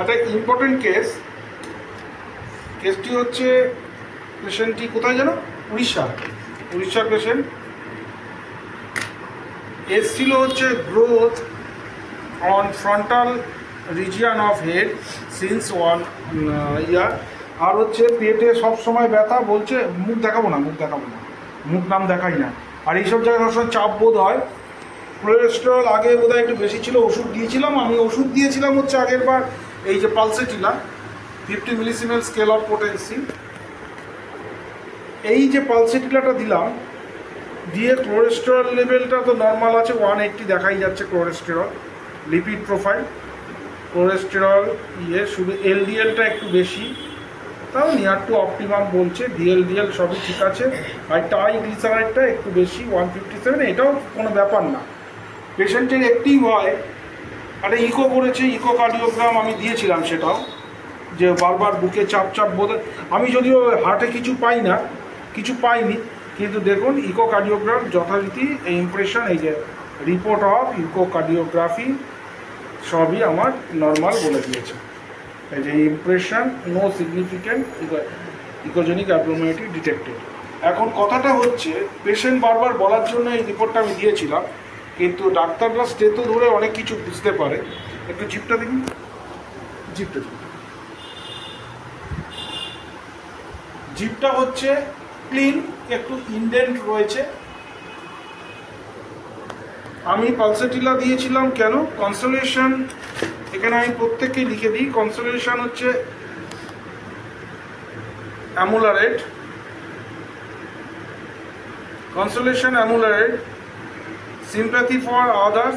একটা ইম্পর্টেন্ট কেসটি হচ্ছে পেশেন্টটি কোথায় যেন উড়িষ্যার পেশেন্ট এসছিল হচ্ছে growth on frontal region of head since 1 ইয়ার, আর হচ্ছে পেটে সবসময় ব্যথা, বলছে মুখ দেখাবো না, মুখ নাম দেখাই না, আর এইসব জায়গায় সবসময় চাপ বোধ হয়। কোলেস্টেরল আগে বোধহয় একটু বেশি ছিল, ওষুধ দিয়েছিলাম হচ্ছে আগের বার এই যে পালসেটিলা 50 মিলিসিমেল স্কেল অফ পোটেন্সি, এই যে পালসেটিলাটা দিলাম, দিয়ে কোলেস্টেরল লেভেলটা তো নর্মাল আছে, 180 দেখাই যাচ্ছে কোলেস্টেরল, লিপিড প্রোফাইল, কোলেস্টেরল শুধু এলডিএলটা একটু বেশি, তাও নিয়ার টু অপটিমাম বলছে, ডিএলডিএল সবই ঠিক আছে, আর ট্রাইগ্লিসারাইডটা একটু বেশি 157, এটাও কোনো ব্যাপার না। পেশেন্টের একটিই হয়, একটা ইকো করেছে, ইকোকার্ডিওগ্রাম আমি দিয়েছিলাম, সেটাও যে বারবার বুকে চাপ বোধ, আমি যদিও হার্টে কিছু পাইনি, কিন্তু দেখুন ইকোকার্ডিওগ্রাম যথারীতি এই ইমপ্রেশন, এই যে রিপোর্ট অফ ইকোকার্ডিওগ্রাফি সবই আমার নর্মাল বলে দিয়েছে, এই যে impression no significant echogenic abnormality detected. এখন কথাটা হচ্ছে পেশেন্ট বারবার বলার জন্য এই রিপোর্টটা আমি দিয়েছিলাম, কিন্তু ডাক্তাররা স্টেতো ধরে অনেক কিছু বুঝতে পারে। একটু জিপটা দেখুন, জিপটা হচ্ছে ক্লিন, একটু ইনডেন্ট রয়েছে। আমি পালসেটিলা দিয়েছিলাম কেন, কনসোলেশন, এখানে আমি প্রত্যেককেই লিখে দিই, কনসোলেশন হচ্ছে অ্যামুলারেট, sympathy for others,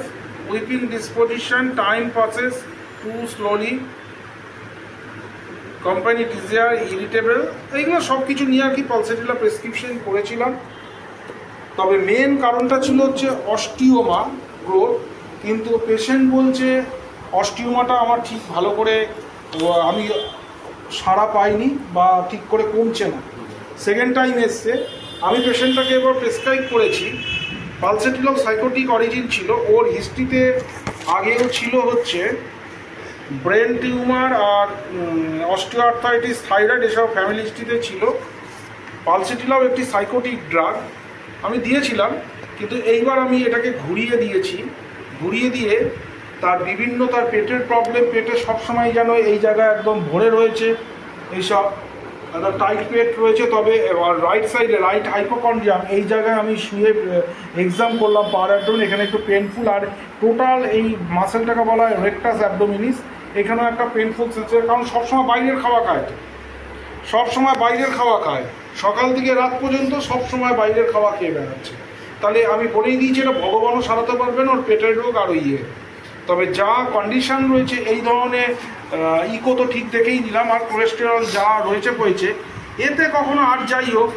weeping disposition, time passes too slowly, company desire, irritable, এইগুলো সব কিছু নিয়ে আর কি পালসেটিলা প্রেসক্রিপশন করেছিলাম। তবে মেন কারণটা ছিল হচ্ছে অস্টিওমা গ্রোথ, কিন্তু পেশেন্ট বলছে অস্টিওমাটা আমার ঠিক ভালো করে আমি সাড়া পাইনি বা ঠিক করে কমছে না। সেকেন্ড টাইম এসছে, আমি পেশেন্টটাকে এবার প্রেসক্রাইব করেছি, পালসেটিলা সাইকোটিক অরিজিন ছিল, ওর হিস্ট্রিতে আগেও ছিল হচ্ছে ব্রেন টিউমার আর অস্টিওআর্থাইটিস, থাইরয়েড, এসব ফ্যামিলি হিস্ট্রিতে ছিল। পালসেটিলাও একটি সাইকোটিক ড্রাগ আমি দিয়েছিলাম, কিন্তু এইবার আমি এটাকে ঘুরিয়ে দিয়ে তার পেটের প্রবলেম, পেটে সবসময় যেন এই জায়গায় একদম ভরে রয়েছে, এইসব একটা টাইট পেট রয়েছে, তবে রাইট সাইডে রাইট হাইপোকন্ড্রিয়াম এই জায়গায় আমি শুয়ে এক্সাম করলাম পার অ্যাবডোমেন, এখানে একটু পেনফুল, আর টোটাল এই মাসেলটাকে বলা হয় রেক্টাস অ্যাবডোমিনিস, এখানেও একটা পেনফুল সেন্সের, কারণ সবসময় বাইরের খাওয়া খায়, সকাল থেকে রাত পর্যন্ত সবসময় বাইরের খাওয়া খেয়ে বেড়াচ্ছে। তাহলে আমি বলেই দিয়েছি এটা ভগবানও সারাতে পারবেন, ওর পেটের রোগ আর তবে যা কন্ডিশন রয়েছে এই ধরনের ইকো তো ঠিক দেখেই দিলাম, আর কোলেস্টেরল যা রয়েছে এতে কখনো, আর যাই হোক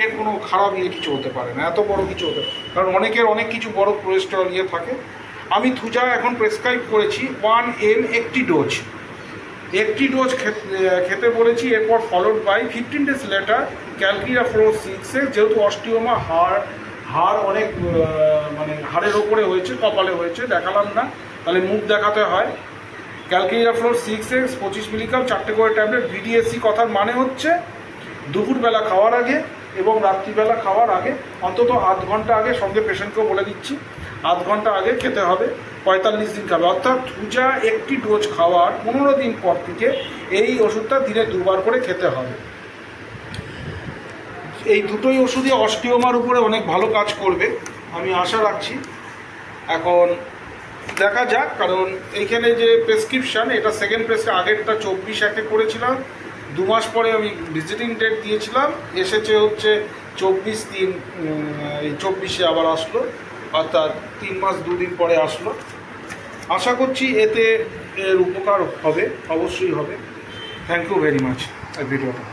এর কোনো খারাপ কিছু হতে পারে না, এত বড় কিছু হতে, কারণ অনেকের অনেক কিছু বড় কোলেস্টেরল থাকে। আমি থুজা এখন প্রেসক্রাইব করেছি 1 ml একটি ডোজ খেতে বলেছি, এরপর ফলোড বাই 15 days লেটার ক্যালকিরাফ্লোর 6 যেহেতু অস্টিওমা হাড় অনেক মানে হাড়ের ওপরে হয়েছে, কপালে হয়েছে, দেখালাম না, তাহলে মুখ দেখাতে হয়। ক্যালকিরাফ্লোর 6 25 মিলিগ্রাম 4টে করে ট্যাবলেট, বিডিএসসি কথার মানে হচ্ছে দুপুরবেলা খাওয়ার আগে এবং রাত্রিবেলা খাওয়ার আগে অন্তত আধ ঘন্টা আগে, সঙ্গে পেশেন্টকেও বলে দিচ্ছি আধ ঘন্টা আগে খেতে হবে, 45 দিন খাবে, অর্থাৎ থুজা একটি ডোজ খাওয়ার 15 দিন পর থেকে এই ওষুধটা দিনে 2 বার করে খেতে হবে। এই দুটোই ওষুধই অস্টিওমার উপরে অনেক ভালো কাজ করবে আমি আশা রাখছি। এখন দেখা যাক, কারণ এইখানে যে প্রেসক্রিপশান, এটা সেকেন্ড আগেরটা 24/1 করেছিলাম, 2 মাস পরে আমি ভিজিটিং ডেট দিয়েছিলাম, এসেছে হচ্ছে 24/3, এই 24-এ আবার আসলো, অর্থাৎ 3 মাস 2 দিন পরে আসলো। আশা করছি এতে এর উপকার হবে, অবশ্যই হবে। থ্যাংক ইউ ভেরি মাচ ভিডিওটা।